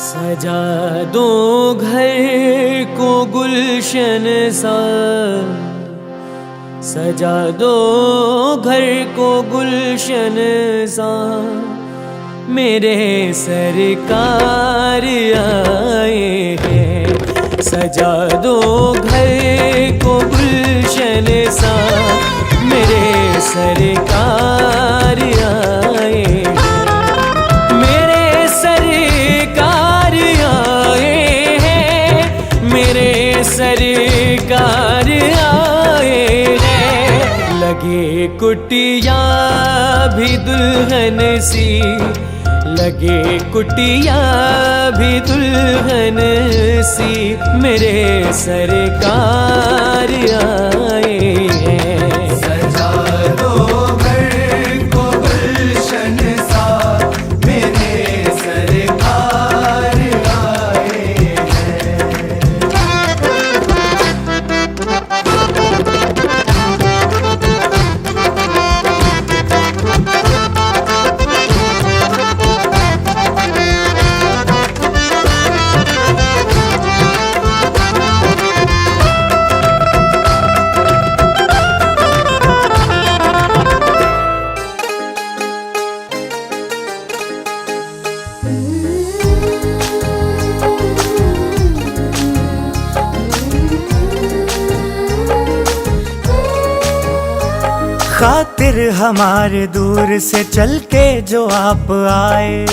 सजा दो घर को गुलशन सा, सजा दो घर को गुलशन सा, मेरे सरकार आए हैं। सजा दो घर को गुलशन सा, मेरे सरकार आए हैं। मेरे सरकार आए हैं, मेरे सरकार आए हैं। लगे कुटिया भी दुल्हन सी, लगे कुटिया भी दुल्हन सी, मेरे सरकार आए हैं। सजा दो घर को गुलशन सा, मेरे सरकार आए हैं। खातिर हमारे दूर से चल के जो आप आए,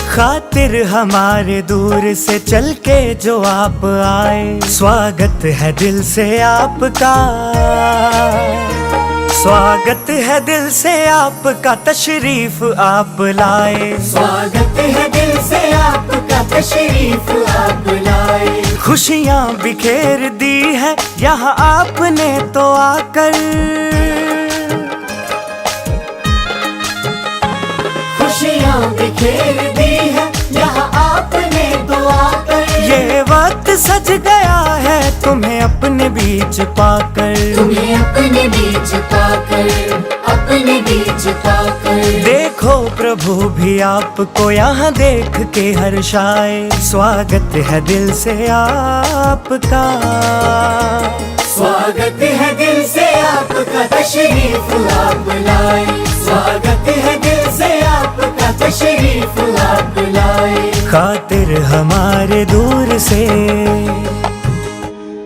खातिर हमारे दूर से चल के जो आप आए। स्वागत है दिल से आपका, स्वागत है दिल से आपका, तशरीफ आप लाए। स्वागत है दिल से आपका, तशरीफ आप लाए। खुशियाँ बिखेर दी है यहाँ आपने तो आकर, खुशियाँ बिखेर दी है यहाँ आपने तो आकर। ये वक्त सज गया है तुम्हें अपने बीच पाकर, तुम्हें अपने बीच पाकर, अपने बीच पाकर। देखो प्रभु भी आपको यहाँ देख के हर्षाए। स्वागत है दिल से आपका, स्वागत है दिल से आपका, तशरीफ आप लाए। स्वागत है दिल से आपका, तशरीफ आप लाए। खातिर हमारे दूर से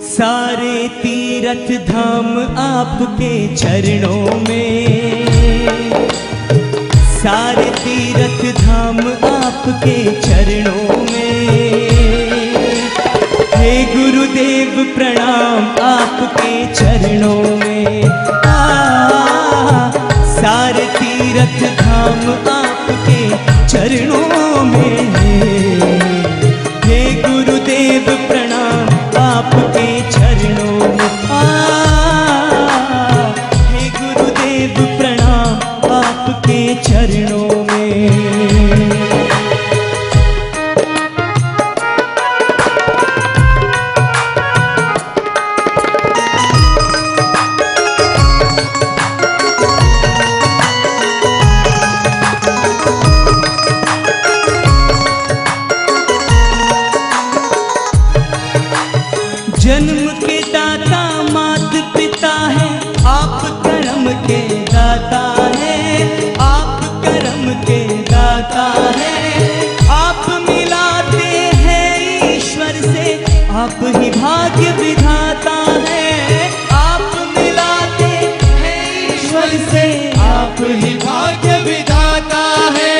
सारे तीर्थ धाम आपके चरणों में, सारे तीर्थ धाम आपके चरणों में। हे गुरुदेव प्रणाम आपके चरणों में। सारे तीर्थ धाम आपके चरणों में। हे गुरुदेव प्रणाम आपके चरणों में। हे गुरुदेव प्रणाम आपके चरणों में। जन्म के दाता मात पिता है, आप कर्म के दाता है, आप कर्म के दाता है। आप मिलाते हैं ईश्वर से, आप ही भाग्य विधाता है। आप मिलाते हैं ईश्वर से, आप ही भाग्य विधाता है।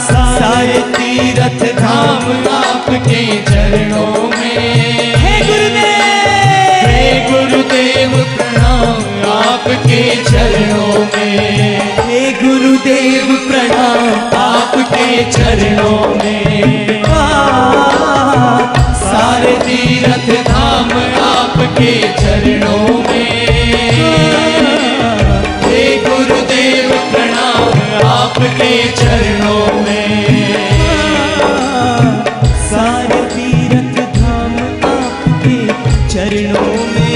सारे तीर्थ धाम आपके चरणों में। हे गुरुदेव प्रणाम आपके चरणों में। हे गुरुदेव प्रणाम आपके चरणों में। सारे तीर्थ धाम आपके चरणों में। हे गुरुदेव प्रणाम आपके चरणों में। सारे तीर्थ धाम आपके चरणों में।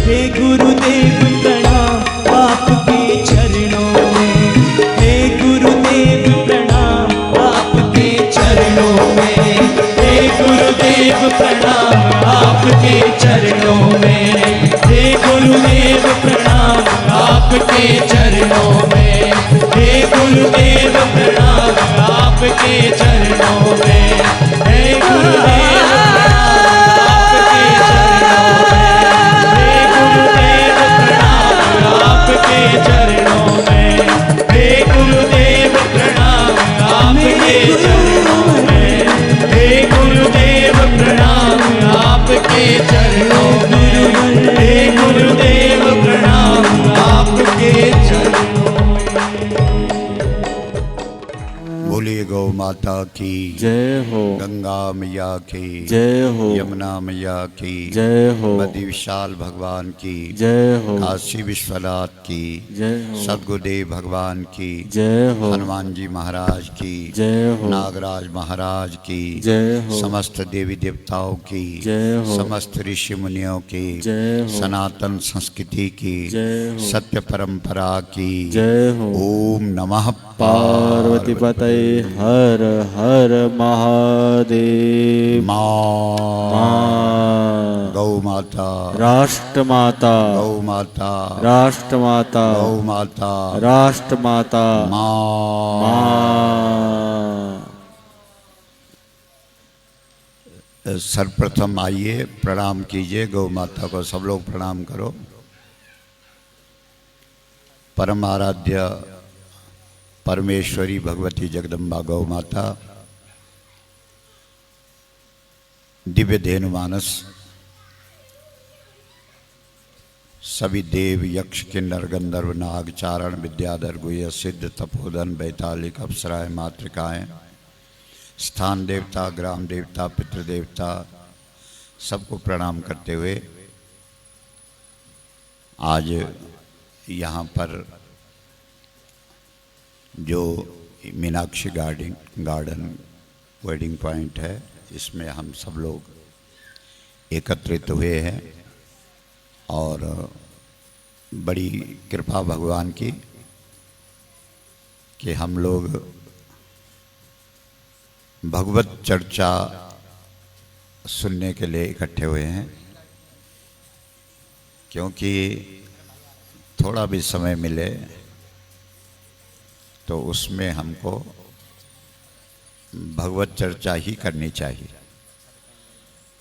हे गुरुदेव प्रणाम आपके प्रणाम आपके चरणों में। हे गुरुदेव प्रणाम आपके चरणों में। हे गुरुदेव प्रणाम आपके चरणों में। हे गुरुदेव प्रणाम आपके चरणों में। हे गुरुदेव प्रणाम आपके चरणों में। हे गुरुदेव प्रणाम आपके चरणों में। हे गुरुदेव प्रणाम आपके चरणों में। बोलिए गौ माता की जय हो, गंगा मैया की जय हो, यमुना मैया की जय हो, बद्री विशाल भगवान की जय हो, काशी विश्वनाथ की जय हो, सद्गुरुदेव भगवान की जय हो, हनुमान जी महाराज की जय हो, नागराज महाराज की जय हो, समस्त देवी देवताओं की जय हो, समस्त ऋषि मुनियों की जय हो, सनातन संस्कृति की जय हो, सत्य परंपरा की जय हो। ओम नमः पार्वती पतये हर हर महादेव। माँ माँ गौ माता राष्ट्र माता, गौ माता राष्ट्र माता, गौ माता राष्ट्र माता, माँ। माँ। सर्वप्रथम आइए प्रणाम कीजिए गौ माता को, सब लोग प्रणाम करो। परम आराध्य परमेश्वरी भगवती जगदम्बा गौ माता दिव्य धेनु मानस सभी देव यक्ष किन्नर गंधर्व नाग चारण विद्याधर गुह्य सिद्ध तपोधन बैतालिक अप्सराएं मातृकाएं स्थान देवता ग्राम देवता पितृदेवता सबको प्रणाम करते हुए आज यहाँ पर जो मीनाक्षी गार्डन वेडिंग पॉइंट है इसमें हम सब लोग एकत्रित हुए हैं और बड़ी कृपा भगवान की कि हम लोग भगवत चर्चा सुनने के लिए इकट्ठे हुए हैं, क्योंकि थोड़ा भी समय मिले तो उसमें हमको भगवत चर्चा ही करनी चाहिए।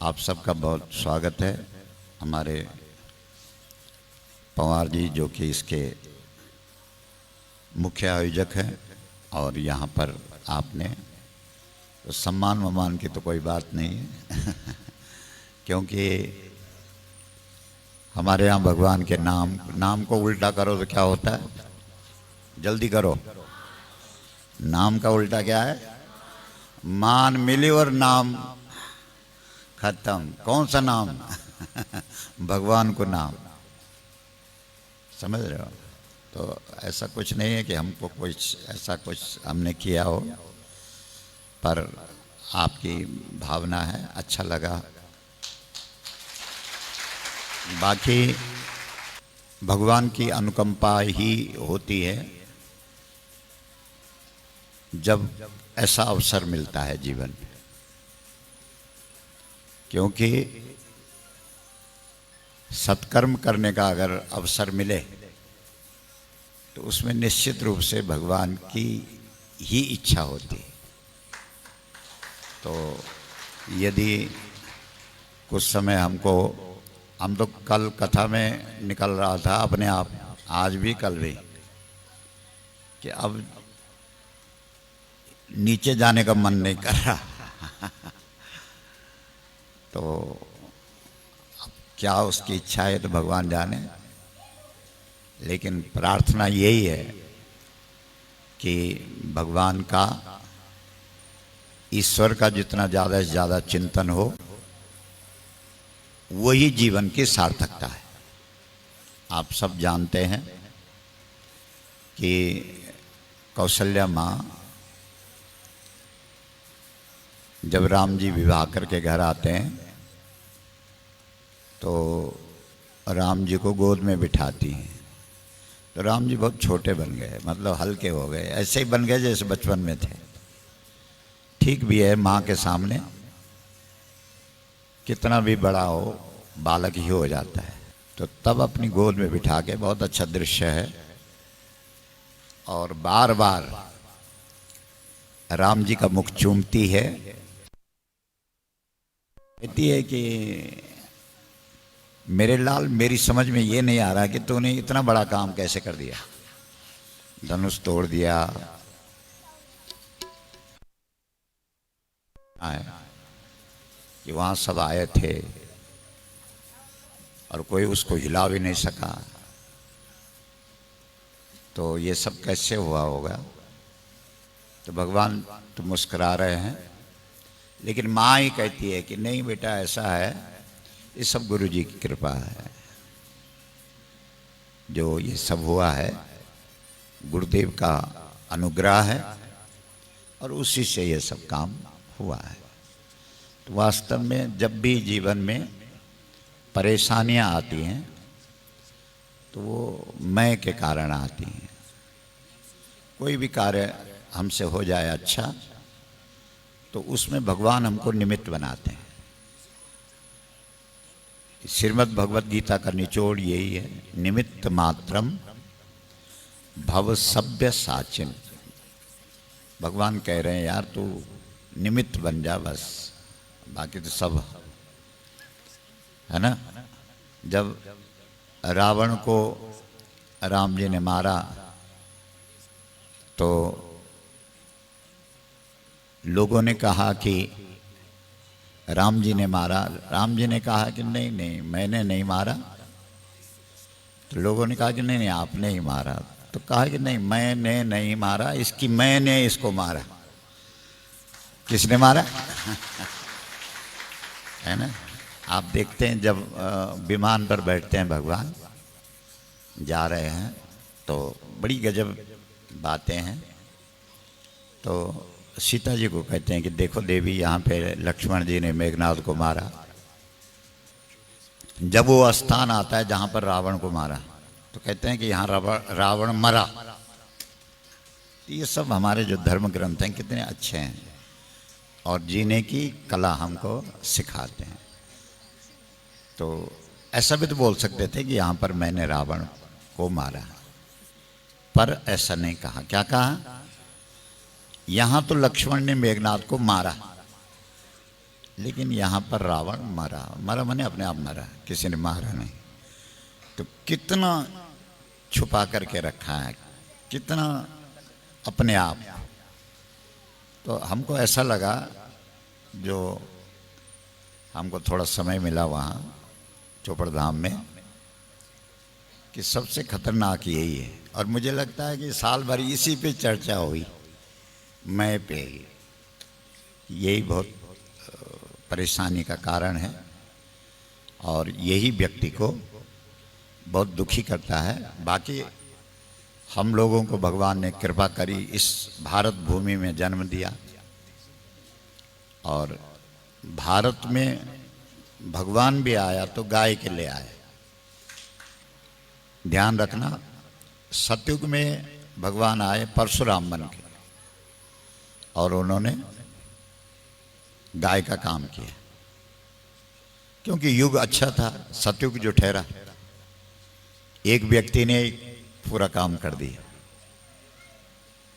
आप सबका बहुत स्वागत है। हमारे पवार जी जो कि इसके मुख्य आयोजक हैं, और यहाँ पर आपने तो सम्मान वमान की तो कोई बात नहीं है क्योंकि हमारे यहाँ भगवान के नाम को उल्टा करो तो क्या होता है, जल्दी करो। नाम का उल्टा क्या है? मान मिली और नाम खत्म। कौन सा नाम? भगवान को नाम। समझ रहे हो? तो ऐसा कुछ नहीं है कि हमको कुछ ऐसा कुछ हमने किया हो, पर आपकी भावना है, अच्छा लगा। बाकी भगवान की अनुकंपा ही होती है जब ऐसा अवसर मिलता है जीवन में, क्योंकि सत्कर्म करने का अगर अवसर मिले तो उसमें निश्चित रूप से भगवान की ही इच्छा होती है। तो यदि कुछ समय हम तो कल कथा में निकल रहा था अपने आप, आज भी कल भी, कि अब नीचे जाने का मन नहीं कर रहा तो अब क्या उसकी इच्छा है तो भगवान जाने, लेकिन प्रार्थना यही है कि भगवान का, ईश्वर का जितना ज़्यादा से ज़्यादा चिंतन हो वही जीवन की सार्थकता है। आप सब जानते हैं कि कौशल्या माँ जब राम जी विवाह करके घर आते हैं तो राम जी को गोद में बिठाती हैं, तो राम जी बहुत छोटे बन गए, मतलब हल्के हो गए, ऐसे ही बन गए जैसे बचपन में थे। ठीक भी है, माँ के सामने कितना भी बड़ा हो बालक ही हो जाता है। तो तब अपनी गोद में बिठा के, बहुत अच्छा दृश्य है, और बार बार राम जी का मुख चूमती है। कहती है कि मेरे लाल, मेरी समझ में ये नहीं आ रहा कि तूने इतना बड़ा काम कैसे कर दिया, धनुष तोड़ दिया। आए कि वहां सब आए थे और कोई उसको हिला भी नहीं सका, तो ये सब कैसे हुआ होगा। तो भगवान तो मुस्कुरा रहे हैं, लेकिन माँ ही कहती है कि नहीं बेटा, ऐसा है, ये सब गुरु जी की कृपा है, जो ये सब हुआ है गुरुदेव का अनुग्रह है, और उसी से ये सब काम हुआ है। तो वास्तव में जब भी जीवन में परेशानियां आती हैं तो वो मैं के कारण आती हैं। कोई भी कार्य हमसे हो जाए अच्छा, तो उसमें भगवान हमको निमित्त बनाते हैं। श्रीमद् भगवद गीता का निचोड़ यही है, निमित्त मात्रम भव सभ्य साचिन। भगवान कह रहे हैं यार तू निमित्त बन जा बस, बाकी तो सब है ना। जब रावण को राम जी ने मारा तो लोगों ने कहा कि राम जी ने मारा। राम जी ने कहा कि नहीं नहीं, मैंने नहीं मारा। तो लोगों ने कहा कि नहीं नहीं, आपने ही मारा। तो कहा कि नहीं, मैंने नहीं मारा, इसकी मैंने इसको मारा। किसने मारा? है ना। आप देखते हैं जब विमान पर बैठते हैं भगवान, जा रहे हैं, तो बड़ी गजब बातें हैं। तो सीता जी को कहते हैं कि देखो देवी, यहाँ पे लक्ष्मण जी ने मेघनाद को मारा। जब वो स्थान आता है जहाँ पर रावण को मारा, तो कहते हैं कि यहाँ रावण मरा। ये सब हमारे जो धर्म ग्रंथ हैं कितने अच्छे हैं और जीने की कला हमको सिखाते हैं। तो ऐसा भी तो बोल सकते थे कि यहाँ पर मैंने रावण को मारा, पर ऐसा नहीं कहा। क्या कहा? यहाँ तो लक्ष्मण ने मेघनाद को मारा, लेकिन यहाँ पर रावण मरा। मरा माने अपने आप मरा, किसी ने मारा नहीं। तो कितना छुपा करके रखा है, कितना अपने आप। तो हमको ऐसा लगा, जो हमको थोड़ा समय मिला वहाँ चोपड़ धाम में, कि सबसे खतरनाक यही है। और मुझे लगता है कि साल भर इसी पे चर्चा हुई, मैं पे ही। यही बहुत परेशानी का कारण है और यही व्यक्ति को बहुत दुखी करता है। बाकी हम लोगों को भगवान ने कृपा करी, इस भारत भूमि में जन्म दिया, और भारत में भगवान भी आया तो गाय के ले आए। ध्यान रखना, सतयुग में भगवान आए परशुराम बन के, और उन्होंने गाय का काम किया, क्योंकि युग अच्छा था। सतयुग जो ठहरा, एक व्यक्ति ने पूरा काम कर दिया।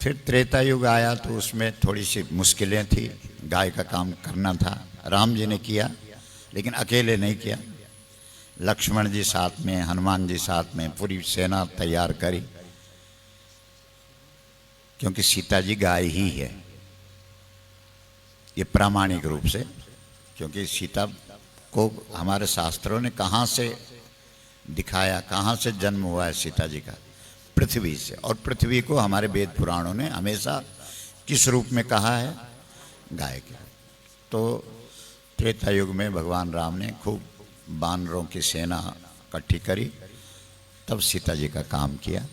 फिर त्रेता युग आया तो उसमें थोड़ी सी मुश्किलें थी, गाय का काम करना था। राम जी ने किया, लेकिन अकेले नहीं किया। लक्ष्मण जी साथ में, हनुमान जी साथ में, पूरी सेना तैयार करी, क्योंकि सीता जी गाय ही है, ये प्रामाणिक रूप से। क्योंकि सीता को हमारे शास्त्रों ने कहाँ से दिखाया, कहाँ से जन्म हुआ है सीता जी का? पृथ्वी से। और पृथ्वी को हमारे वेद पुराणों ने हमेशा किस रूप में कहा है? गाय के। तो त्रेता युग में भगवान राम ने खूब बानरों की सेना इकट्ठी करी, तब सीता जी का काम किया,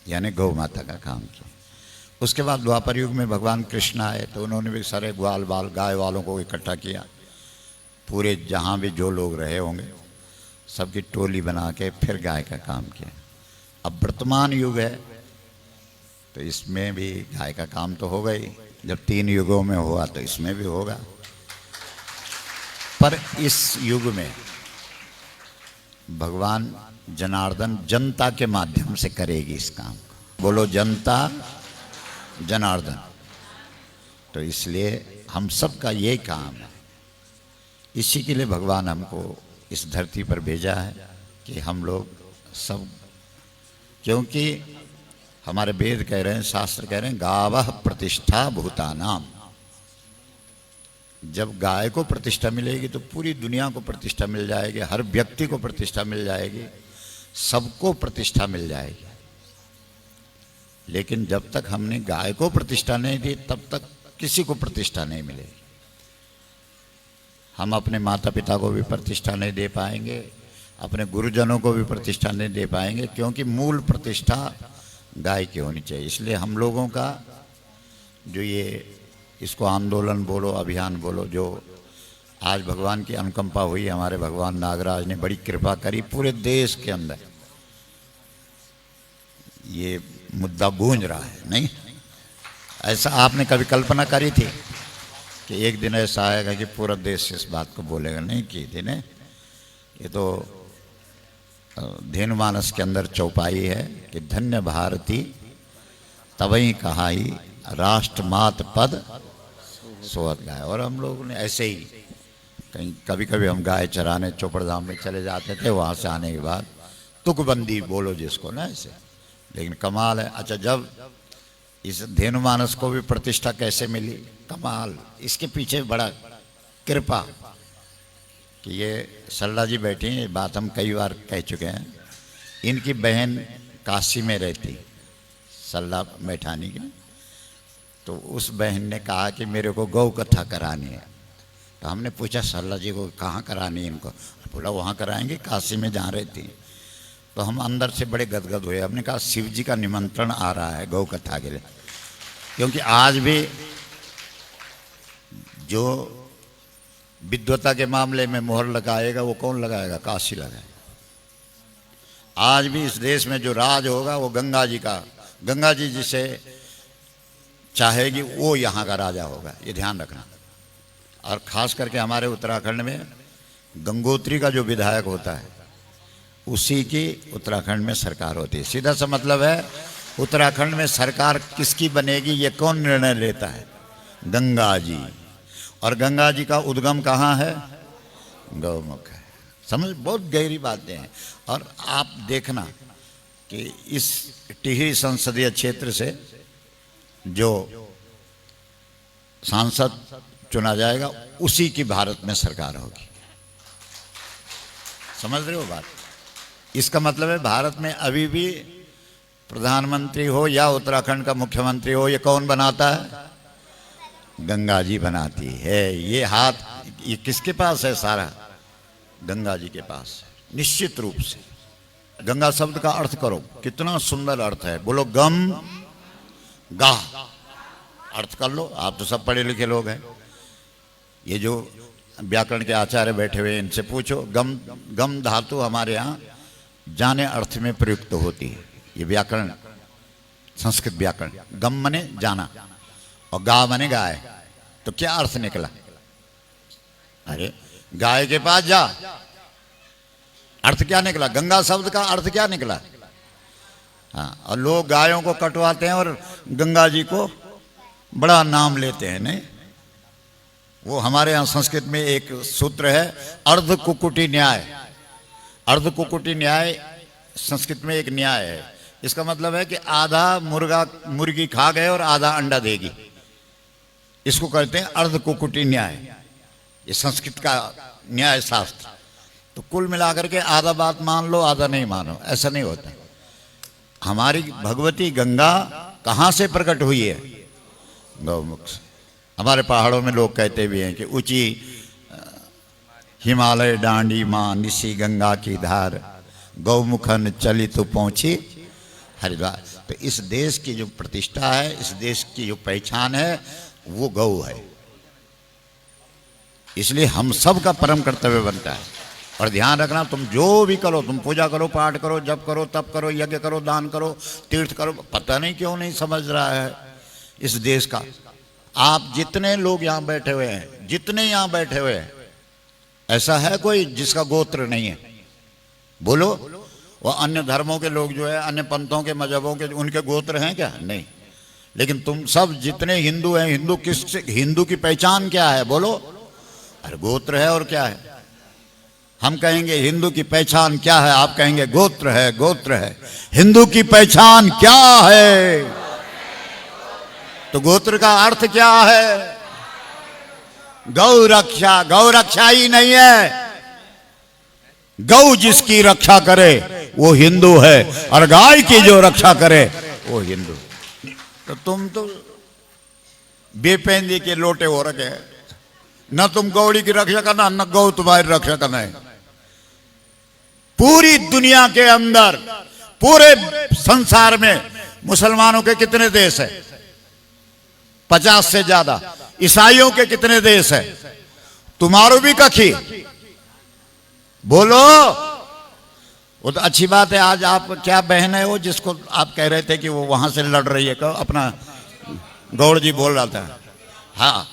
यानी गौ माता का काम किया। उसके बाद द्वापर युग में भगवान कृष्ण आए, तो उन्होंने भी सारे ग्वाल बाल गाय वालों को इकट्ठा किया। पूरे जहाँ भी जो लोग रहे होंगे सबकी टोली बना के फिर गाय का काम किया। अब वर्तमान युग है, तो इसमें भी गाय का काम तो होगा ही। जब 3 युगों में हुआ तो इसमें भी होगा। पर इस युग में भगवान जनार्दन जनता के माध्यम से करेगी इस काम को। बोलो जनता जनार्दन। तो इसलिए हम सब का ये काम है, इसी के लिए भगवान हमको इस धरती पर भेजा है कि हम लोग सब, क्योंकि हमारे वेद कह रहे हैं, शास्त्र कह रहे हैं, गावः प्रतिष्ठा भूतानाम। जब गाय को प्रतिष्ठा मिलेगी तो पूरी दुनिया को प्रतिष्ठा मिल जाएगी, हर व्यक्ति को प्रतिष्ठा मिल जाएगी, सबको प्रतिष्ठा मिल जाएगी। लेकिन जब तक हमने गाय को प्रतिष्ठा नहीं दी तब तक किसी को प्रतिष्ठा नहीं मिलेगी। हम अपने माता पिता को भी प्रतिष्ठा नहीं दे पाएंगे, अपने गुरुजनों को भी प्रतिष्ठा नहीं दे पाएंगे, क्योंकि मूल प्रतिष्ठा गाय की होनी चाहिए। इसलिए हम लोगों का जो ये, इसको आंदोलन बोलो, अभियान बोलो, जो आज भगवान की अनुकंपा हुई, हमारे भगवान नागराज ने बड़ी कृपा करी, पूरे देश के अंदर ये मुद्दा गूंज रहा है। नहीं, ऐसा आपने कभी कल्पना करी थी कि एक दिन ऐसा आएगा कि पूरा देश इस बात को बोलेगा? नहीं की थी ने। ये तो धेनुमानस के अंदर चौपाई है कि धन्य भारती तवई कहाई राष्ट्रमात पद सोवत गाय। और हम लोगों ने ऐसे ही कहीं कभी कभी हम गाय चराने चोपड़धाम में चले जाते थे, वहाँ से आने के बाद तुकबंदी बोलो जिसको ना, ऐसे। लेकिन कमाल है, अच्छा जब इस धेनुमानस को भी प्रतिष्ठा कैसे मिली, कमाल, इसके पीछे बड़ा कृपा कि ये सरला जी बैठी हैं, ये बात हम कई बार कह चुके हैं। इनकी बहन काशी में रहती, सरला मैठानी की, तो उस बहन ने कहा कि मेरे को गौ कथा करानी है। तो हमने पूछा सरला जी को कहाँ करानी है इनको? बोला वहाँ कराएंगे काशी में जहाँ रहती हैं। तो हम अंदर से बड़े गदगद हुए। हमने कहा शिव जी का निमंत्रण आ रहा है गौ कथा के लिए, क्योंकि आज भी जो विद्वता के मामले में मोहर लगाएगा वो कौन लगाएगा? काशी लगाएगा। आज भी इस देश में जो राज होगा वो गंगा जी का, गंगा जी जिसे चाहेगी वो यहाँ का राजा होगा, ये ध्यान रखना। और ख़ास करके हमारे उत्तराखंड में गंगोत्री का जो विधायक होता है उसी की उत्तराखंड में सरकार होती है। सीधा सा मतलब है उत्तराखंड में सरकार किसकी बनेगी ये कौन निर्णय लेता है? गंगा जी। और गंगा जी का उद्गम कहाँ है? गौमुख है। समझ, बहुत गहरी बातें हैं। और आप देखना कि इस टिहरी संसदीय क्षेत्र से जो सांसद चुना जाएगा उसी की भारत में सरकार होगी। समझ रहे हो बात? इसका मतलब है भारत में अभी भी प्रधानमंत्री हो या उत्तराखंड का मुख्यमंत्री हो, ये कौन बनाता है? गंगा जी बनाती है। ये हाथ ये किसके पास है? सारा गंगा जी के पास है, निश्चित रूप से। गंगा शब्द का अर्थ करो, कितना सुंदर अर्थ है। बोलो गम गा, अर्थ कर लो। आप तो सब पढ़े लिखे लोग हैं। ये जो व्याकरण के आचार्य बैठे हुए इनसे पूछो। गम, गम धातु हमारे यहाँ जाने अर्थ में प्रयुक्त होती है। ये व्याकरण, संस्कृत व्याकरण। गम मने जाना और गा मने गाय। तो क्या अर्थ निकला? अरे गाय के पास जा, अर्थ क्या निकला? गंगा शब्द का अर्थ क्या निकला? हाँ, और लोग गायों को कटवाते हैं और गंगा जी को बड़ा नाम लेते हैं। नहीं, वो हमारे यहाँ संस्कृत में एक सूत्र है, अर्ध कुकुटी न्याय। अर्ध कुकुटी न्याय संस्कृत में एक न्याय है। इसका मतलब है कि आधा मुर्गी खा गए और आधा अंडा देगी, इसको कहते हैं अर्ध कुकुटी न्याय। ये संस्कृत का न्याय शास्त्र। तो कुल मिलाकर के आधा बात मान लो, आधा नहीं मानो, ऐसा नहीं होता। हमारी भगवती गंगा कहाँ से प्रकट हुई है? गौमुख से। हमारे पहाड़ों में लोग कहते भी हैं कि ऊंची हिमालय डांडी माँ निशी गंगा की धार, गौमुखन चली तो पहुंची हरिद्वार। तो इस देश की जो प्रतिष्ठा है, इस देश की जो पहचान है, वो गौ है। इसलिए हम सब का परम कर्तव्य बनता है। और ध्यान रखना, तुम जो भी करो, तुम पूजा करो, पाठ करो, जप करो, तप करो, यज्ञ करो, दान करो, तीर्थ करो, पता नहीं क्यों नहीं समझ रहा है इस देश का। आप जितने लोग यहाँ बैठे हुए हैं, जितने यहाँ बैठे हुए हैं, ऐसा है कोई जिसका गोत्र नहीं है? बोलो। वो अन्य धर्मों के लोग जो है, अन्य पंथों के, मजहबों के, उनके गोत्र हैं क्या? नहीं। लेकिन तुम सब जितने हिंदू हैं, हिंदू की पहचान क्या है? बोलो। अरे गोत्र है, और क्या है? हम कहेंगे हिंदू की पहचान क्या है, आप कहेंगे गोत्र है, गोत्र है। हिंदू की पहचान क्या है? तो गोत्र का अर्थ क्या है? गौ रक्षा। गौ रक्षा ही नहीं है, गौ जिसकी रक्षा करे वो हिंदू है, और गाय की जो रक्षा करे वो हिंदू। तो तुम तो बेपेंदी के लोटे हो रखे, न तुम गौड़ी की रक्षा करना, न गौ तुम्हारी रक्षा करना है। पूरी दुनिया के अंदर, पूरे संसार में मुसलमानों के कितने देश है? 50 से ज्यादा। ईसाइयों के कितने देश है? तुम्हारो भी कखी। बोलो। वो तो अच्छी बात है। आज आप क्या बहन है वो जिसको आप कह रहे थे कि वो वहां से लड़ रही है? कहो, अपना गौड़ जी बोल रहा था। हाँ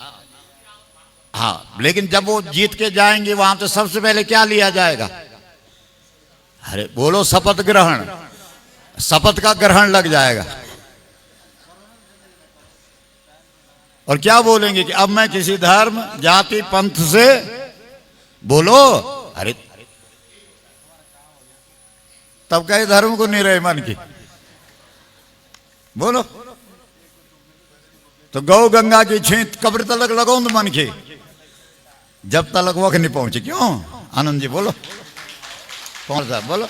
हाँ, लेकिन जब वो जीत के जाएंगे वहां तो सबसे पहले क्या लिया जाएगा? अरे बोलो, शपथ ग्रहण। शपथ का ग्रहण लग जाएगा। और क्या बोलेंगे कि अब मैं किसी धर्म, जाति, पंथ से, बोलो। अरे तब कई धर्म को नहीं रहे मन की। बोलो। तो गौ गंगा की छींत कब्र तलक लगाओ तो मन की, जब तलक वक्त नहीं पहुंचे। क्यों आनंद जी? बोलो। कौन सा? बोलो।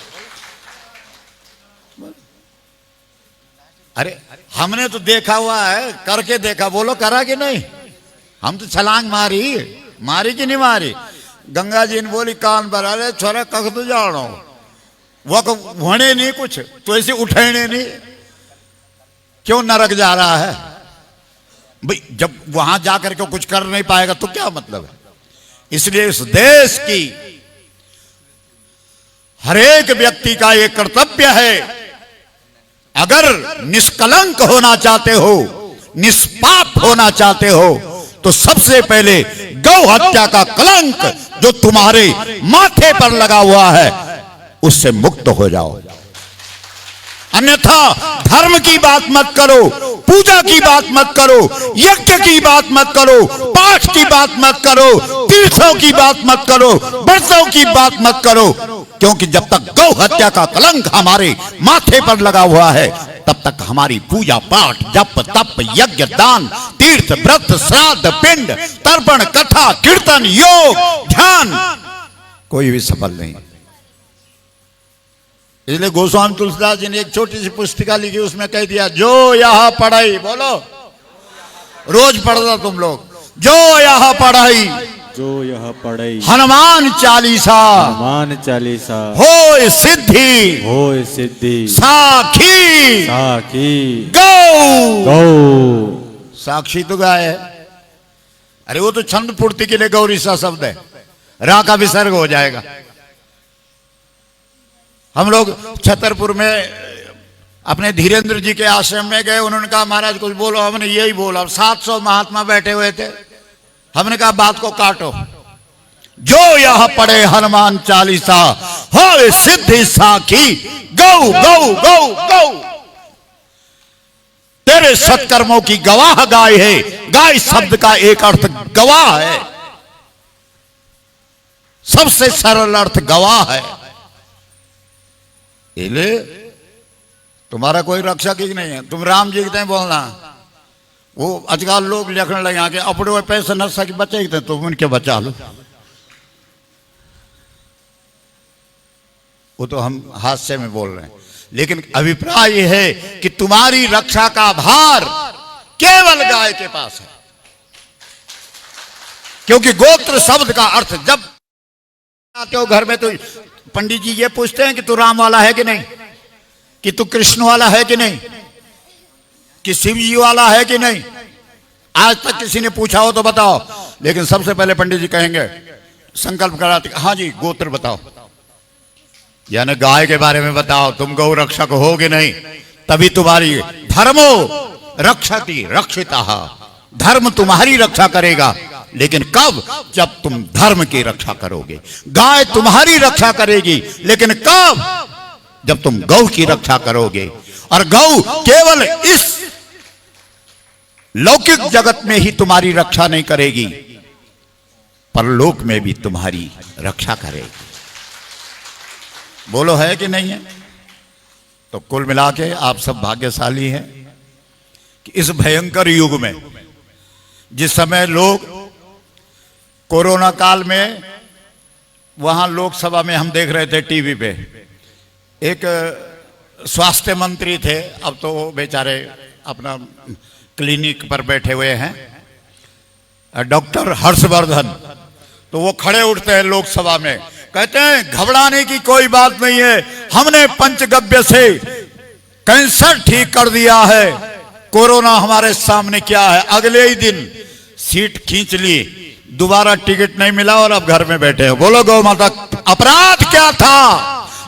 अरे हमने तो देखा हुआ है, करके देखा। बोलो, करा कि नहीं? हम तो छलांग मारी। मारी कि नहीं मारी? गंगा जी ने बोली कान पर, अरे छोरा कख तो जानो, वो होने नहीं कुछ तो ऐसे उठेने नहीं। क्यों नरक जा रहा है भाई? जब वहां जाकर के कुछ कर नहीं पाएगा तो क्या मतलब है? इसलिए इस देश की हर एक व्यक्ति का यह कर्तव्य है, अगर निष्कलंक होना चाहते हो, निष्पाप होना चाहते हो, तो सबसे पहले गौ हत्या का कलंक जो तुम्हारे माथे पर लगा हुआ है उससे मुक्त हो जाओ। अन्यथा धर्म की बात मत करो, पूजा की बात मत करो, यज्ञ की बात मत करो, पाठ की बात मत करो, तीर्थों की बात मत करो, व्रतों की बात मत करो। क्योंकि जब तक गौ हत्या का कलंक हमारे माथे पर लगा हुआ है, तब तक हमारी पूजा पाठ, जप तप, यज्ञ, दान, तीर्थ, व्रत, श्राद्ध, पिंड, तर्पण, कथा, कीर्तन, योग, ध्यान कोई भी सफल नहीं। इसलिए गोस्वामी तुलसीदास जी ने एक छोटी सी पुस्तिका लिखी, उसमें कह दिया, जो यह पढ़ाई, बोलो रोज पढ़ना तुम लोग, जो यह पढ़ाई, जो यह पढ़ई हनुमान चालीसा, हनुमान चालीसा, हो सिद्धि, हो सिद्धि, साखी, साखी, गौ। गौ। साक्षी तो गाय है। अरे वो तो छंद पूर्ति के लिए गौरी सा शब्द है, रा का विसर्ग हो जाएगा। हम लोग छतरपुर में अपने धीरेन्द्र जी के आश्रम में गए, उन्होंने कहा महाराज कुछ बोलो, हमने यही बोला। 700 महात्मा बैठे हुए थे, हमने कहा बात को काटो। जो यह पढ़े हनुमान चालीसा, हो सिद्धि साखी, गौ गौ गौ गौ। तेरे सत्कर्मों की गवाह गाय है। गाय शब्द का एक अर्थ गवाह है, सबसे सरल अर्थ गवाह है। इसलिए तुम्हारा कोई रक्षक ही नहीं है। तुम राम जी कहते हैं बोलना, वो आजकल लोग लिखने लगे आके अपने पैसे न सके बचे थे, तुम उनके बचा लो। वो तो हम हास्य में बोल रहे हैं, लेकिन अभिप्राय यह है कि तुम्हारी रक्षा का भार केवल गाय के पास है। क्योंकि गोत्र शब्द का अर्थ, जब आते हो घर में तो पंडित जी ये पूछते हैं कि तू राम वाला है कि नहीं, कि तू कृष्ण वाला है कि नहीं, कि शिव जी वाला है कि नहीं। आज तक किसी ने पूछा हो तो बताओ। लेकिन सबसे पहले पंडित जी कहेंगे, संकल्प कराते, हाँ जी गोत्र बताओ, यानी गाय के बारे में बताओ, तुम गौ रक्षक हो कि नहीं, तभी तुम्हारी धर्मो रक्षति रक्षिता, धर्म तुम्हारी रक्षा करेगा, लेकिन कब? जब तुम धर्म की रक्षा करोगे। गाय तुम्हारी रक्षा करेगी, लेकिन कब? जब तुम गौ की रक्षा करोगे। और गौ केवल इस लौकिक जगत में ही तुम्हारी रक्षा नहीं करेगी, परलोक में भी तुम्हारी रक्षा करेगी। बोलो है कि नहीं है? तो कुल मिला के आप सब भाग्यशाली हैं कि इस भयंकर युग में, जिस समय लोग कोरोना काल में, वहां लोकसभा में हम देख रहे थे टीवी पे, एक स्वास्थ्य मंत्री थे, अब तो वो बेचारे अपना क्लिनिक पर बैठे हुए हैं, डॉक्टर हर्षवर्धन। तो वो खड़े उठते हैं लोकसभा में, कहते हैं घबराने की कोई बात नहीं है, हमने पंचगव्य से कैंसर ठीक कर दिया है, कोरोना हमारे सामने क्या है। अगले ही दिन सीट खींच ली, दोबारा टिकट नहीं मिला और अब घर में बैठे हैं। बोलो गौ माता, अपराध क्या था?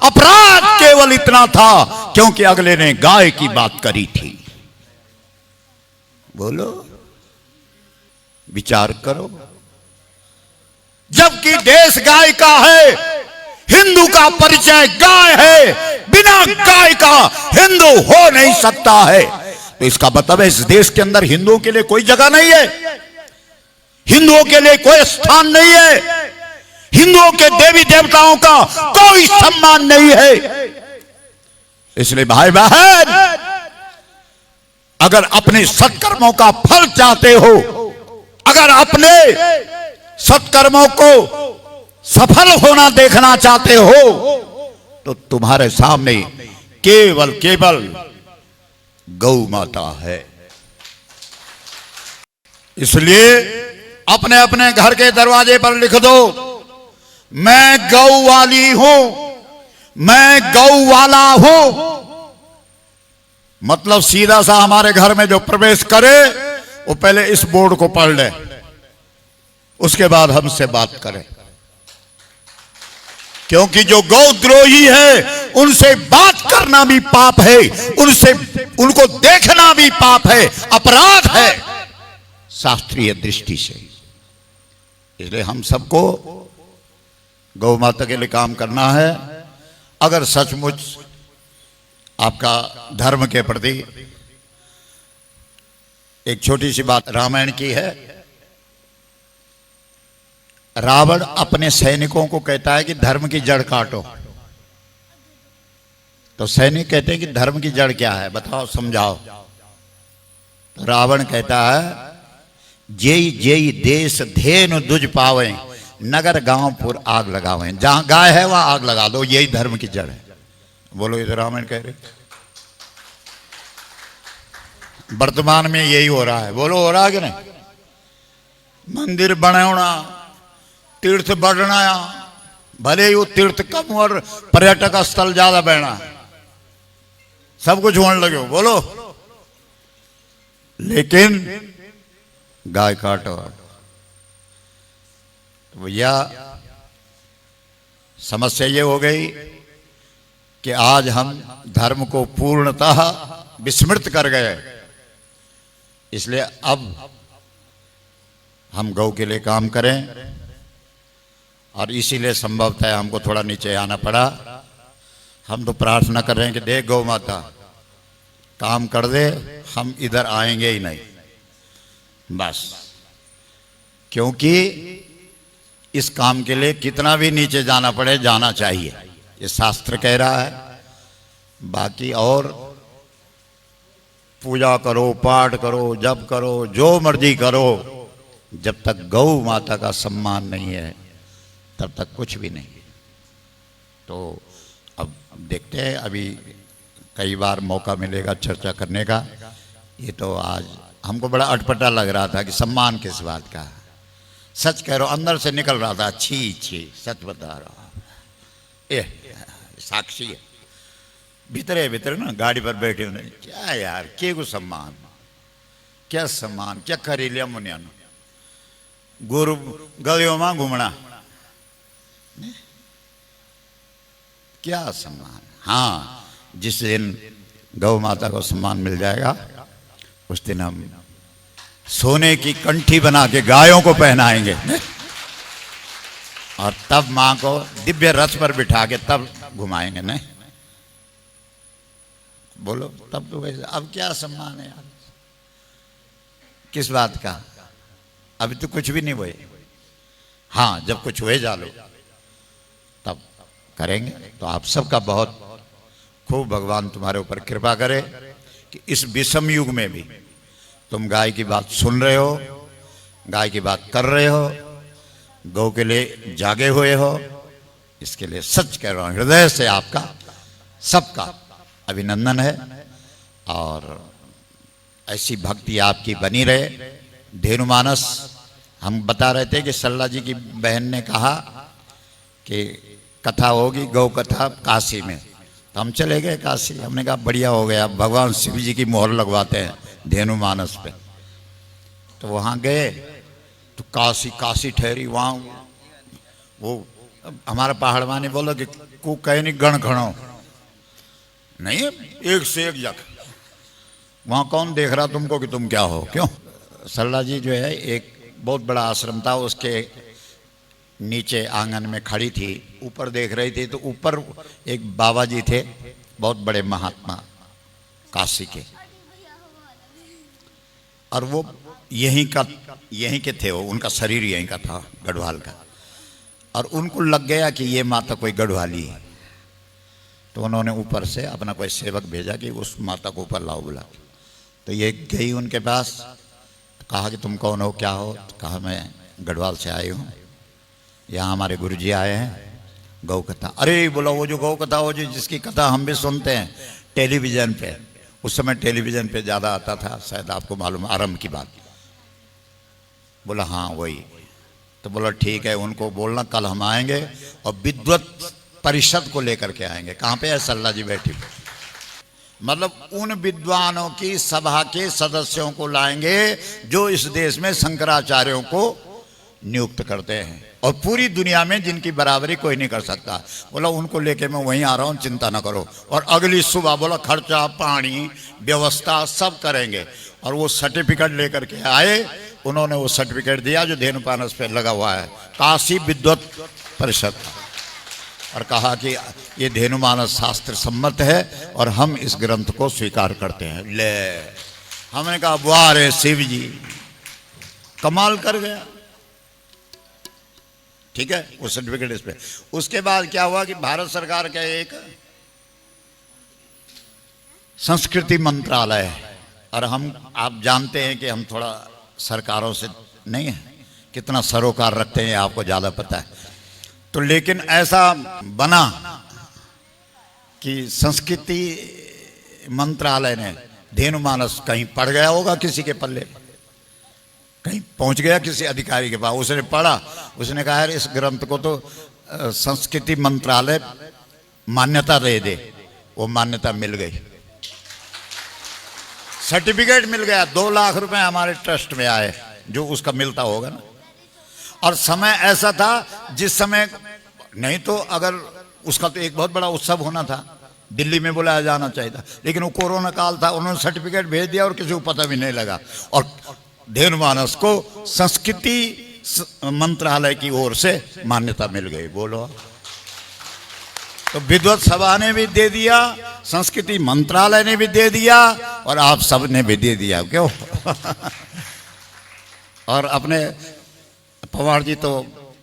अपराध केवल इतना था क्योंकि अगले ने गाय की बात करी थी। बोलो, विचार करो। जबकि देश गाय का है, हिंदू का परिचय गाय है, बिना गाय का हिंदू हो नहीं सकता है। तो इसका मतलब है इस देश के अंदर हिंदुओं के लिए कोई जगह नहीं है, हिंदुओं के लिए कोई स्थान नहीं है, हिंदुओं के देवी देवताओं का कोई सम्मान नहीं है। इसलिए भाई बहन, अगर अपने सत्कर्मों का फल चाहते हो, अगर अपने सत्कर्मों को सफल होना देखना चाहते हो, तो तुम्हारे सामने केवल केवल गौ माता है। इसलिए अपने अपने घर के दरवाजे पर लिख दो, मैं गौ वाली हूं, मैं गौ वाला हूं। मतलब सीधा सा हमारे घर में जो प्रवेश करे वो पहले इस बोर्ड को पढ़ ले, उसके बाद हमसे बात करें। क्योंकि जो गौद्रोही है उनसे बात करना भी पाप है, उनको देखना भी पाप है, अपराध है शास्त्रीय दृष्टि से। इसलिए हम सबको गौ माता के लिए काम करना है। अगर सचमुच आपका धर्म के प्रति, एक छोटी सी बात रामायण की है। रावण अपने सैनिकों को कहता है कि धर्म की जड़ काटो, तो सैनिक कहते हैं कि धर्म की जड़ क्या है, बताओ, समझाओ। तो रावण कहता है, जेई जेई देश धेनु दुज पावे, नगर गांवपुर आग लगावे। जहां गाय है वहां आग लगा दो, यही धर्म की जड़ है। बोलो, ये रामायण कह रहे। वर्तमान में यही हो रहा है। बोलो, हो रहा है कि नहीं? मंदिर बनाना, तीर्थ बढ़ना, भले ही वो तीर्थ कम और पर्यटक स्थल ज्यादा बढ़ना, सब कुछ होने लगे। बोलो, लेकिन गाय काटो। भैया समस्या ये हो गई कि आज हम धर्म को पूर्णतः विस्मृत कर गए। इसलिए अब हम गौ के लिए काम करें, और इसीलिए संभवतः हमको थोड़ा नीचे आना पड़ा। हम तो प्रार्थना कर रहे हैं कि देख गौ माता काम कर दे, हम इधर आएंगे ही नहीं बस। क्योंकि इस काम के लिए कितना भी नीचे जाना पड़े, जाना चाहिए, ये शास्त्र कह रहा है। बाकी और पूजा करो, पाठ करो, जप करो, जो मर्जी करो, जब तक गौ माता का सम्मान नहीं है तब तक कुछ भी नहीं। तो अब देखते हैं, अभी कई बार मौका मिलेगा चर्चा करने का। ये तो आज हमको बड़ा अटपटा लग रहा था कि सम्मान किस बात का। सच कह रहा हूं, अंदर से निकल रहा था, छी छी, सच बता रहा हूं। ये साक्षी है, भीतरे भीतर ना गाड़ी पर बैठे हुए, क्या यार, के को सम्मान, क्या सम्मान, क्या करी लिया मुनिया गुरु गलियों में घूमना, क्या सम्मान। हाँ, जिस दिन गौ माता को सम्मान मिल जाएगा उस दिन हम सोने की कंठी बना के गायों को पहनाएंगे और तब मां को दिव्य रथ पर बिठा के तब घुमाएंगे। नहीं बोलो, तब तो वैसे अब क्या सम्मान है यार, किस बात का? अभी तो कुछ भी नहीं हुए। हाँ, जब कुछ हुए जालो तब करेंगे। तो आप सबका बहुत खूब भगवान तुम्हारे ऊपर कृपा करे कि इस विषम युग में भी तुम गाय की बात सुन रहे हो, गाय की बात कर रहे हो, गौ के लिए जागे हुए हो। इसके लिए सच कह रहा हूं, हृदय से आपका सबका अभिनंदन है। और ऐसी भक्ति आपकी बनी रहे। धेनुमानस, हम बता रहे थे कि सल्ला जी की बहन ने कहा कि कथा होगी गौ कथा काशी में, तो हम चले गए काशी। हमने कहा बढ़िया हो गया, भगवान शिव जी की मोहर लगवाते हैं धेनुमानस पे। तो वहाँ गए तो काशी काशी ठहरी। वहाँ वो हमारा पहाड़वा ने बोला कि को कहे नहीं गण खड़ो नहीं है, एक से एक जग। वहाँ कौन देख रहा तुमको कि तुम क्या हो? क्यों? सल्ला जी जो है एक बहुत बड़ा आश्रम था, उसके नीचे आंगन में खड़ी थी, ऊपर देख रही थी। तो ऊपर एक बाबा जी थे, बहुत बड़े महात्मा काशी के, और वो यहीं के थे। वो उनका शरीर यहीं का था, गढ़वाल का। और उनको लग गया कि ये माता कोई गढ़वाली है, तो उन्होंने ऊपर से अपना कोई सेवक भेजा कि उस माता को ऊपर लाओ बुला। तो ये गई उनके पास, कहा कि तुम कौन हो, क्या हो? तो कहा मैं गढ़वाल से आई हूँ, यहाँ हमारे गुरुजी आए हैं गौ कथा। अरे बोला, वो जो गौ कथा हो, जो जिसकी कथा हम भी सुनते हैं टेलीविज़न पे, उस समय टेलीविज़न पे ज़्यादा आता था, शायद आपको मालूम, आरंभ की बात। बोला हाँ वही। तो बोला ठीक है, उनको बोलना कल हम आएंगे और विद्वत परिषद को लेकर के आएंगे। कहाँ पे है? सल्ला जी बैठी। मतलब उन विद्वानों की सभा के सदस्यों को लाएंगे जो इस देश में शंकराचार्यों को नियुक्त करते हैं, और पूरी दुनिया में जिनकी बराबरी कोई नहीं कर सकता। बोला उनको लेके मैं वहीं आ रहा हूँ, चिंता ना करो। और अगली सुबह बोला खर्चा पानी व्यवस्था सब करेंगे। और वो सर्टिफिकेट लेकर के आए, उन्होंने वो सर्टिफिकेट दिया जो धेनुमानस पे लगा हुआ है, काशी विद्वत परिषद, और कहा कि ये धेनुमानस शास्त्र सम्मत है और हम इस ग्रंथ को स्वीकार करते हैं। ले, हमने कहा वाह रे शिव जी, कमाल कर गया। ठीक है, वो सर्टिफिकेट इस पे। उसके बाद क्या हुआ कि भारत सरकार का एक संस्कृति मंत्रालय है, और हम, आप जानते हैं कि हम थोड़ा सरकारों से नहीं है, कितना सरोकार रखते हैं आपको ज़्यादा पता है। तो लेकिन ऐसा बना कि संस्कृति मंत्रालय ने धेनुमानस कहीं पड़ गया होगा किसी के पल्ले, कहीं पहुंच गया किसी अधिकारी के पास, उसने पढ़ा, उसने कहा यार इस ग्रंथ को तो संस्कृति मंत्रालय मान्यता दे दे। वो मान्यता मिल गई, सर्टिफिकेट मिल गया। 2 लाख रुपए हमारे ट्रस्ट में आए, जो उसका मिलता होगा ना। और समय ऐसा था जिस समय नहीं तो अगर उसका तो एक बहुत बड़ा उत्सव होना था, दिल्ली में बुलाया जाना चाहिए था, लेकिन वो कोरोना काल था, उन्होंने सर्टिफिकेट भेज दिया और किसी को पता भी नहीं लगा। और धेनुमानस को संस्कृति मंत्रालय की ओर से मान्यता मिल गई। बोलो, तो विद्वत सभा ने भी दे दिया, संस्कृति मंत्रालय ने भी दे दिया, और आप सब ने भी दे दिया। क्यों? और अपने पवार जी तो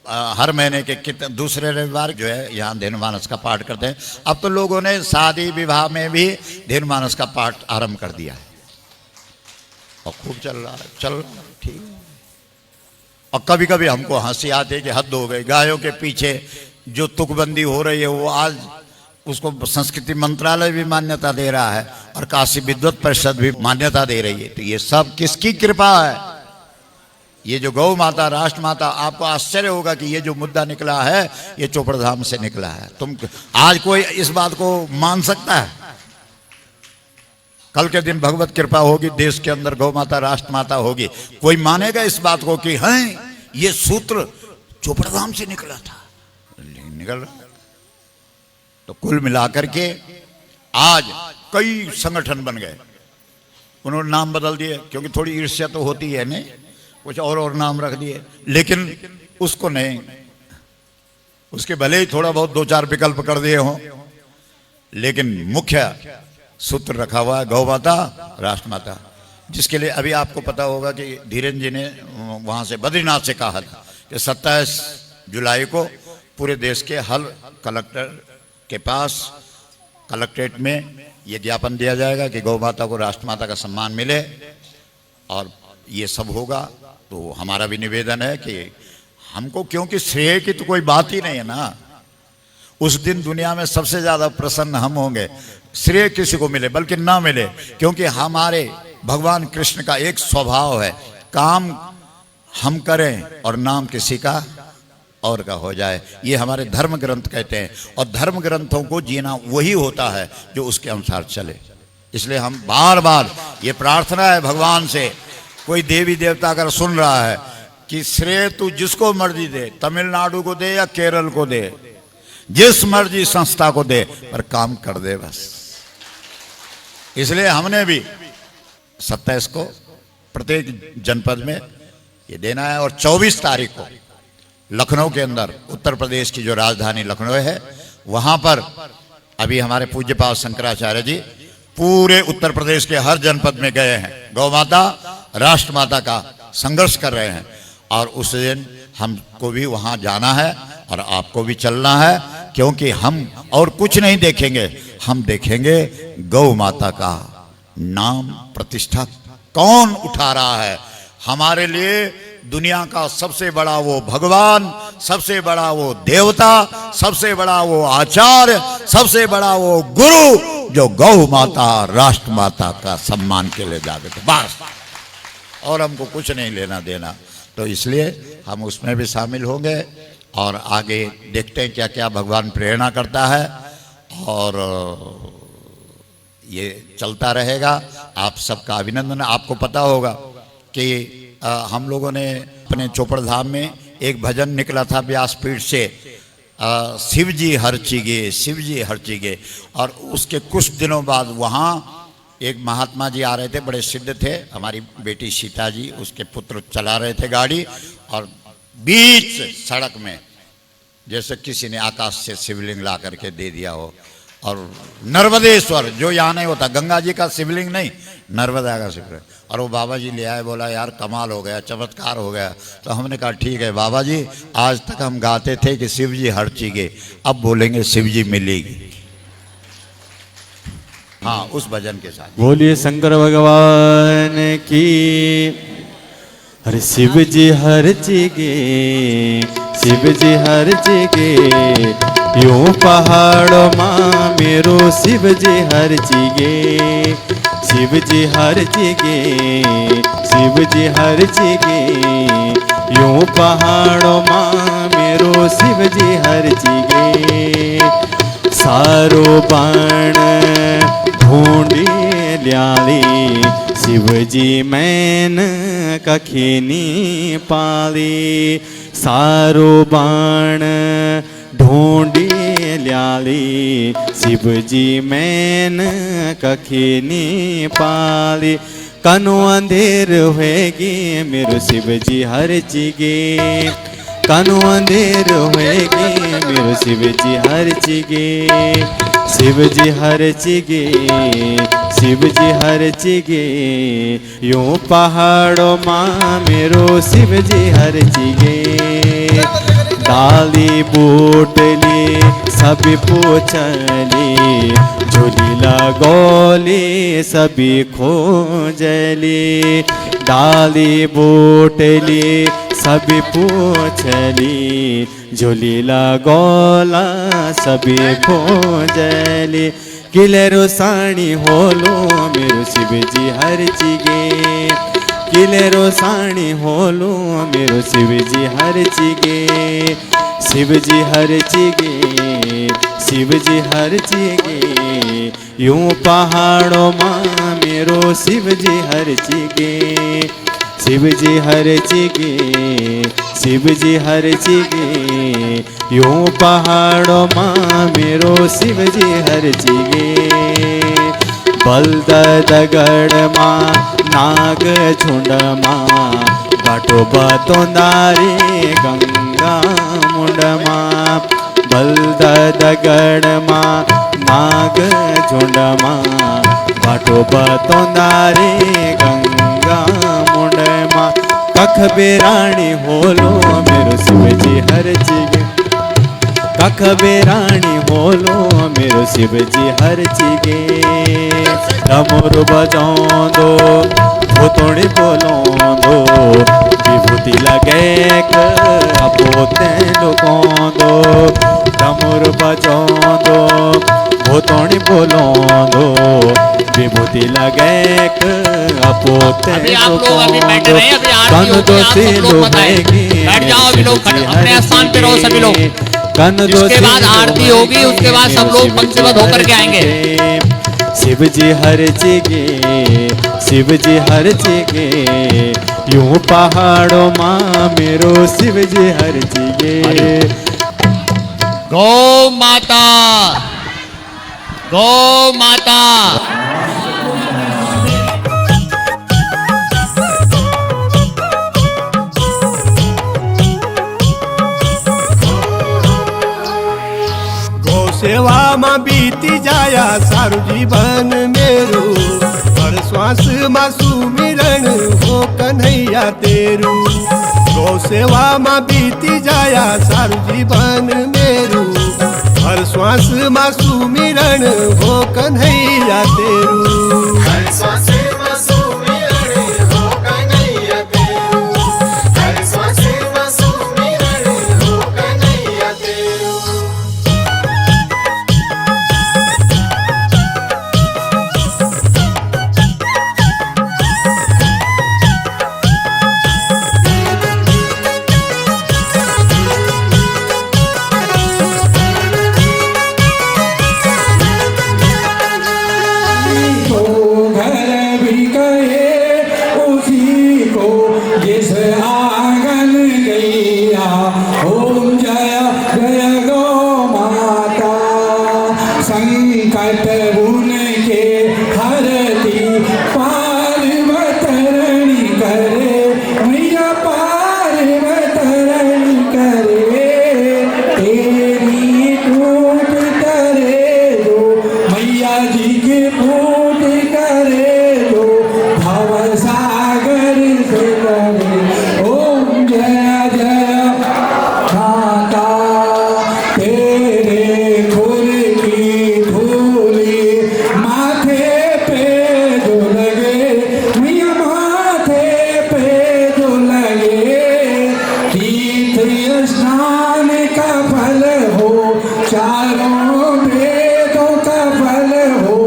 हर महीने के कितने दूसरे रविवार जो है यहाँ धेनुमानस का पाठ करते हैं। अब तो लोगों ने शादी विवाह में भी धेनुमानस का पाठ आरंभ कर दिया है, और खूब चल रहा है, चल रहा है, ठीक है। और कभी कभी हमको हंसी आती है कि हद हो गई, गायों के पीछे जो तुकबंदी हो रही है वो आज उसको संस्कृति मंत्रालय भी मान्यता दे रहा है और काशी विद्वत परिषद भी मान्यता दे रही है। तो ये सब किसकी कृपा है? ये जो गौ माता, राष्ट्र माता, आपको आश्चर्य होगा कि ये जो मुद्दा निकला है ये चोपड़ धाम से निकला है। तुम आज कोई इस बात को मान सकता है? कल के दिन भगवत कृपा होगी, देश के अंदर गौ माता राष्ट्र माता होगी, कोई मानेगा इस बात को कि हैं ये सूत्र चोपड़ धाम से निकला था? निकल रहा। तो कुल मिलाकर के आज कई संगठन बन गए, उन्होंने नाम बदल दिए, क्योंकि थोड़ी ईर्ष्या तो होती है नहीं, कुछ और नाम रख दिए, लेकिन उसको नहीं, उसके भले ही थोड़ा बहुत 2-4 विकल्प कर दिए हों, लेकिन मुख्य सूत्र रखा हुआ है गौ माता राष्ट्र माता, जिसके लिए अभी आपको पता होगा कि धीरेन्द्र जी ने वहाँ से बद्रीनाथ से कहा था कि 27 जुलाई को पूरे देश के हर कलेक्टर के पास कलेक्ट्रेट में ये ज्ञापन दिया जाएगा कि गौ माता को राष्ट्र माता का सम्मान मिले, और ये सब होगा। तो हमारा भी निवेदन है कि हमको, क्योंकि श्रेय की तो कोई बात ही नहीं है ना, उस दिन दुनिया में सबसे ज्यादा प्रसन्न हम होंगे, श्रेय किसी को मिले बल्कि ना मिले, क्योंकि हमारे भगवान कृष्ण का एक स्वभाव है, काम हम करें और नाम किसी का और का हो जाए। ये हमारे धर्म ग्रंथ कहते हैं, और धर्म ग्रंथों को जीना वही होता है जो उसके अनुसार चले। इसलिए हम बार बार ये प्रार्थना है भगवान से, कोई देवी देवता अगर सुन रहा है कि श्रेय तू जिसको मर्जी दे, तमिलनाडु को दे या केरल को दे, जिस मर्जी संस्था को दे, पर काम कर दे बस। इसलिए हमने भी 27 को प्रत्येक जनपद में ये देना है, और 24 तारीख को लखनऊ के अंदर, उत्तर प्रदेश की जो राजधानी लखनऊ है, वहां पर अभी हमारे पूज्यपाद शंकराचार्य जी पूरे उत्तर प्रदेश के हर जनपद में गए हैं, गौ माता राष्ट्र माता का संघर्ष कर रहे हैं, और उस दिन हमको भी वहां जाना है और आपको भी चलना है, क्योंकि हम और कुछ नहीं देखेंगे, हम देखेंगे गौ माता का नाम प्रतिष्ठा कौन उठा रहा है। हमारे लिए दुनिया का सबसे बड़ा वो भगवान, सबसे बड़ा वो देवता, सबसे बड़ा वो आचार्य, सबसे बड़ा वो गुरु, जो गौ माता राष्ट्र माता का सम्मान के लिए जागृत, बस, और हमको कुछ नहीं लेना देना। तो इसलिए हम उसमें भी शामिल होंगे, और आगे देखते हैं क्या क्या भगवान प्रेरणा करता है, और ये चलता रहेगा। आप सबका अभिनंदन। आपको पता होगा कि हम लोगों ने अपने चोपड़ धाम में एक भजन निकला था व्यासपीठ से, शिव जी हरचिगे, शिव जी हरचिगे, और उसके कुछ दिनों बाद वहाँ एक महात्मा जी आ रहे थे, बड़े सिद्ध थे, हमारी बेटी सीता जी, उसके पुत्र चला रहे थे गाड़ी, और बीच सड़क में जैसे किसी ने आकाश से शिवलिंग ला करके दे दिया हो, और नर्मदेश्वर जो यहाँ नहीं होता, गंगा जी का शिवलिंग नहीं, नर्मदा का शिवलिंग, और वो बाबा जी ले आए, बोला यार कमाल हो गया, चमत्कार हो गया। तो हमने कहा ठीक है बाबा जी, आज तक हम गाते थे कि शिव जी हरचिगे, अब बोलेंगे शिव जी मिलेगी। हाँ, उस भजन के साथ बोलिए शंकर भगवान की। अरे शिव जी हर चिगे, शिव जी हर चिगे, यूं पहाड़ों माँ मेरो शिव जी हर चिगे, शिव जी हर चिगे, शिव जी हर चिगे, यूं पहाड़ों माँ मेरो शिव जी हर चिगे, सारो बाण ढूंढी ल्याली, शिवजी मैन कखिनी पाली, सारो बाण ढूंढी ल्याली, शिवजी मैन कखिनी पाली, कनो अंधेर होएगी मेरो शिवजी हर चिगे, कनो अंधेर होएगी मेरो शिवजी हर चिगे, शिवजी हर चिगे, शिवजी हर चिगे, यूं पहाड़ों माँ मेरो शिवजी हर चिगे, डाली बूटली सभी पूछली, झोली लगोली सभी खोजली, डाली बूटली सभी पूछली, झोली लगोला सभी खोजली, किलेरो साणी होलो मेरो शिवजी हर चिगे, किलेरो साणी होलो मेरो शिवजी हर चिगे, शिवजी हर चिगे, शिवजी हर चिगे, यूं पहाड़ों माँ मेरो शिवजी हर चिगे, शिवजी हर चिगे, शिवजी हर चिगे, यूं पहाड़ों माँ मेरो शिवजी हर चिगे, बलद दगडમાં નાગ ઝુંડમાં ગાંઠો બતોંદારી ગંગા મુંડમાં બલદ દગડમાં નાગ ઝુંડમાં ગાંઠો બતોંદારી ગંગા મુંડમાં કખ બેરાણી હોલો मेरो शिवजी हर चीज कख बेराणी होलो मेरो शिवजी हर चीगे डमरू बजाऊंदो भूतोड़ी बोलोंदो विभूति लगे अपोते लुकोंदो डमरू बजाऊंदो भूतोड़ी बोलोंदो विभूति लगे अपोते अभी आप लोग अभी बैठ रहे हैं, अभी आरती होगी, आप सब लोग बताएं। बैठ जाओ अभी लोग, अपने स्थान पे रहो सभी लोग। इसके बाद आरती होगी, उसके बाद सब लोग पंक्तिबद्ध होकर के आएंगे। शिव जी हर जगे, शिव जी हर जगे, यूं पहाड़ों माँ मेरो शिव जी हर जगे। गौ माता, गौ माता। सेवा में बीती जाया सारू जीवन मेरू हर श्वास में सुमिरन हो कन्हैया तेरू गौ सेवा में बीती जाया सारू जीवन मेरू हर श्वास में सुमिरन हो कन्हैया तेरू हर श्वास में सुमिरन हो कन्हैया तेरू हर श्वास में सुमिरन हो कन्हैया तेरू संकट उनके हरती पार बतरणी करे मैया पार बतरणी करे तेरी टूट करे दो मैया जी की टूट करे दो भव सागर से करे ओम जय जय माता तेरे खुर की धूली माथे पे जो लगे मैया माथे पे जो लगे तीर्थ स्नान का फल हो चारों वेदों का फल हो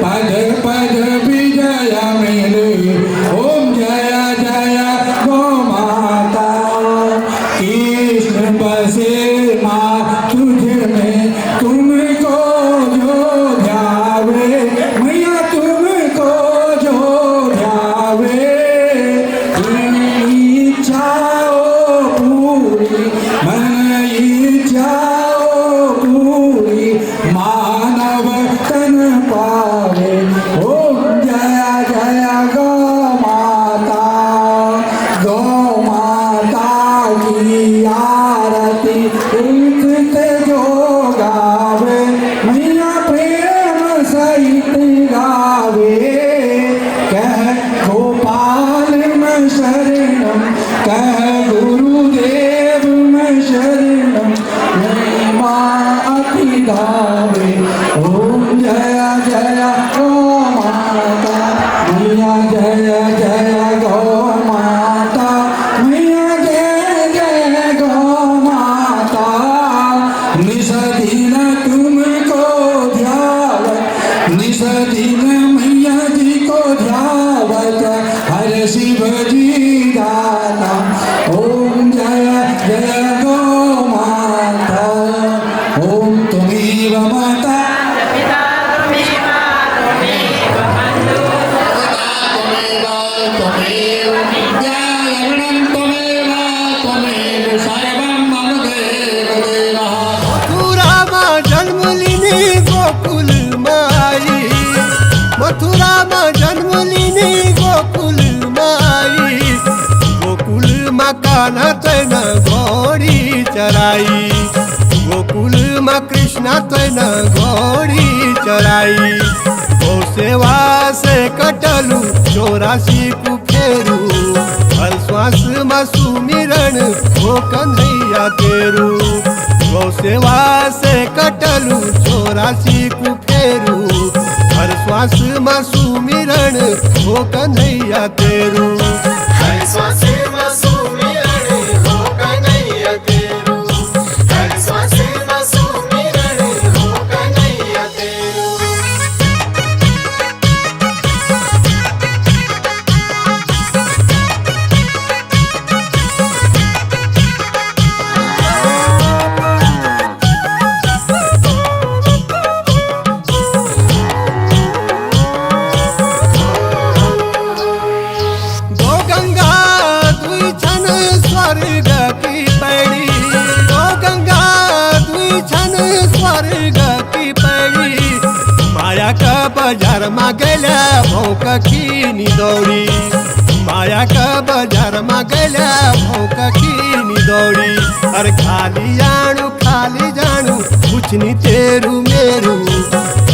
पद पद विजय मिले ओम जय जय गौ माता कृष्ण बसे माँ तुझ में तुमको जो ध्यावे मैया तुमको जो ध्यावे इच्छाओ पूरी मन इच्छाओ पूरी मानव तन पावे ओम जय जय गौ माता की आरती उठते जो गावे मैया प्रेम सहित गावे कह गोपाल में शरणम कह गुरुदेव में शरणम महिमा अति गावे ओम जय जय गौ माता मैया जय जय गौ माता मैया जय जय गौ माता निस दिन तुमको ध्यावत निस दिन मैया जी को ध्यावत हर शिव जी दाता ओम जय जय गौ माता ओम तुमेव माता मथुरा में जन्म लीनी गोकुल माई मथुरा भगवान तैन घोड़ी चराई, गोकुल में कृष्ण तैन घोड़ी चराई। गौ सेवा से कटलू 84 कुफेरू, हर श्वास में सुमिरन हो कन्हैया तेरू। गौ सेवा से कटलू 84 कुफेरू, हर श्वास में सुमिरन हो कन्हैया तेरू। हर श्वास में सुमिरन हो कन्हैया तेरू, हर श्वास में सुमिरन हो कन्हैया तेरू। गो गंगा दुई छन स्वर्ग की पैड़ी, गो गंगा दुई छन स्वर्ग की पैड़ी। माया का बाजार में गैला भौक की दौड़ी, माया का बाजार में गैला भौक की दौड़ी। अरे खाली जानू कुछ नहीं तेरू मेरू,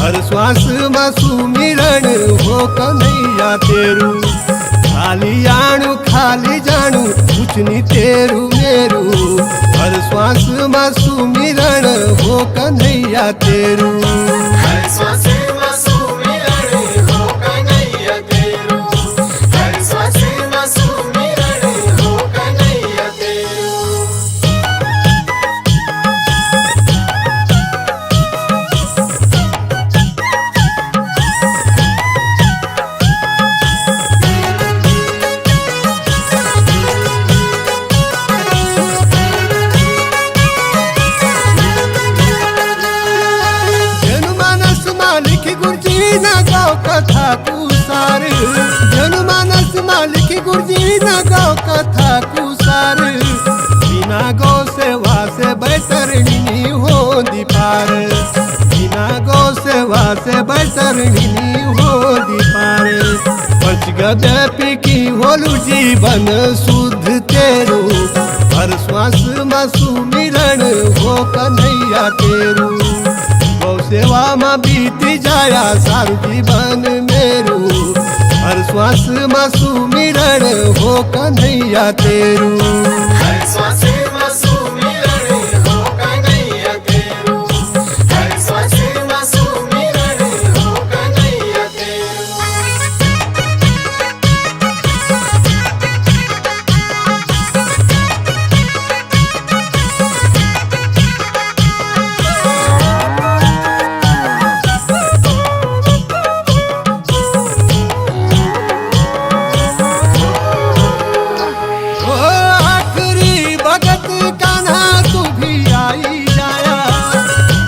हर श्वास में सुमिरन हो कन्हैया तेरू। खाली जानू कुछ नहीं तेरू मेरू, हर श्वास में सुमिरन हो कन्हैया तेरू। हर श्वास में सुमिरन हो कन्हैया तेरू, हर श्वास में सुमिरन हो कन्हैया तेरू। जनमानस मालिक गुरुजी न गौ कथा कुसार, जनमानस मालिक गुरुजी न गौ कथा कुसार। बिना गौ सेवा से बैतरणी हो दीपार, बिना गौ सेवा से बैतरणी हो दीपार। पंचगव्य की होलू जीवन शुद्ध तेरू, हर श्वास में सुमिरन हो कन्हैया तेरू। गौ सेवा में बीती जाया सारू जीवन मेरू, हर श्वास में सुमिरन हो कन्हैया तेरू। हर श्वास में सुमिरन हो कन्हैया तेरू, हर श्वास में सुमिरन हो कन्हैया तेरू। ओ आखिरी भगत कान्हा तू भी आई जाया,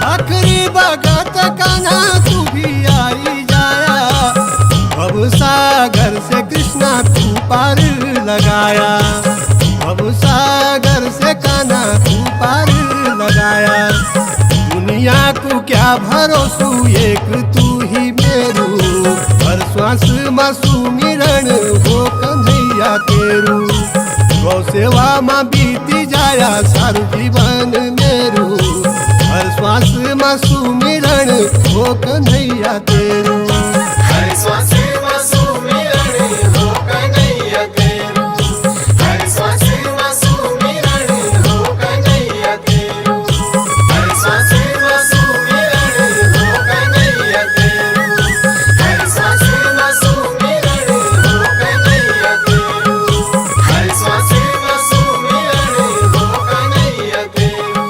आखिरी भगत कान्हा तू भी आई जाया। भव सागर से कृष्णा तू पार लगाया, भव सागर से कान्हा तू पार लगाया। दुनिया को क्या भरोसू एक तू ही मेरू, हर श्वास में सुमिरन हो कन्हैया तेरू। गौ सेवा में बीती जाया सारू जीवन मेरू, हर श्वास में सुमिरन हो कन्हैया तेरू। हर श्वास में सुमिरन हो कन्हैया तेरू, हर श्वास में सुमिरन हो कन्हैया तेरू, हर श्वास में सुमिरन हो कन्हैया तेरू, हर श्वास में सुमिरन हो कन्हैया तेरू, हर श्वास में सुमिरन हो कन्हैया तेरू,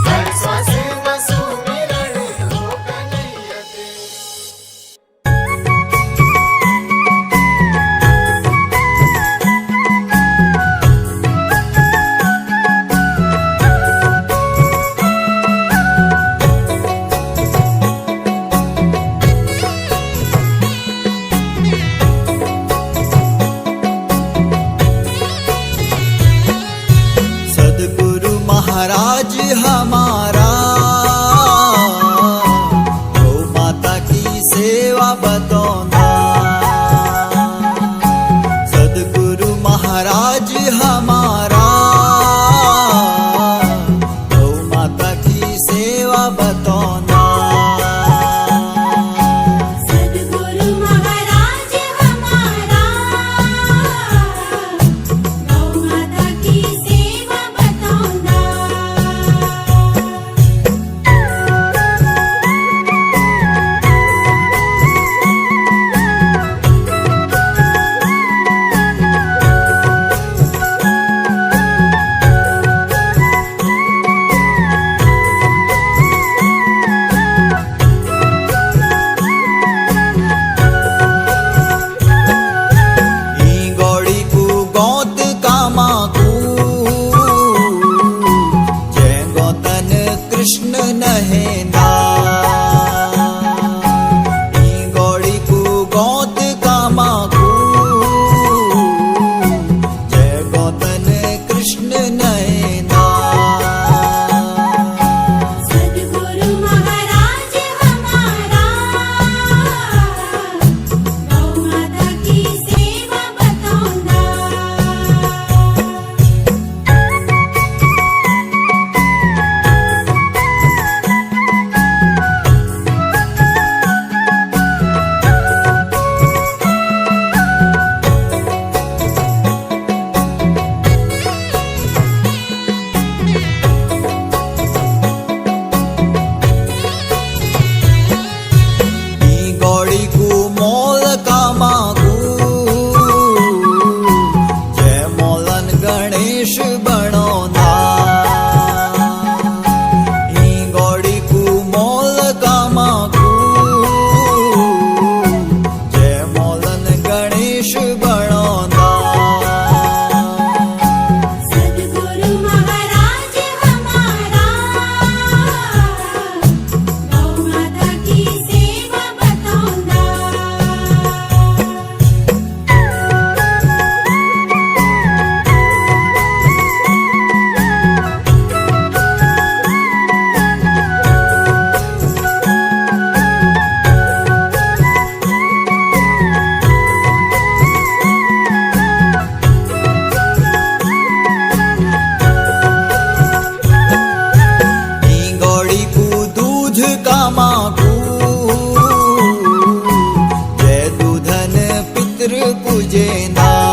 हर श्वास में सुमिरन हो कन्हैया तेरू। सदगुरु महाराज हमारा गौ माता की सेवा बतौना। सदगुरु महाराज हमारा गावे।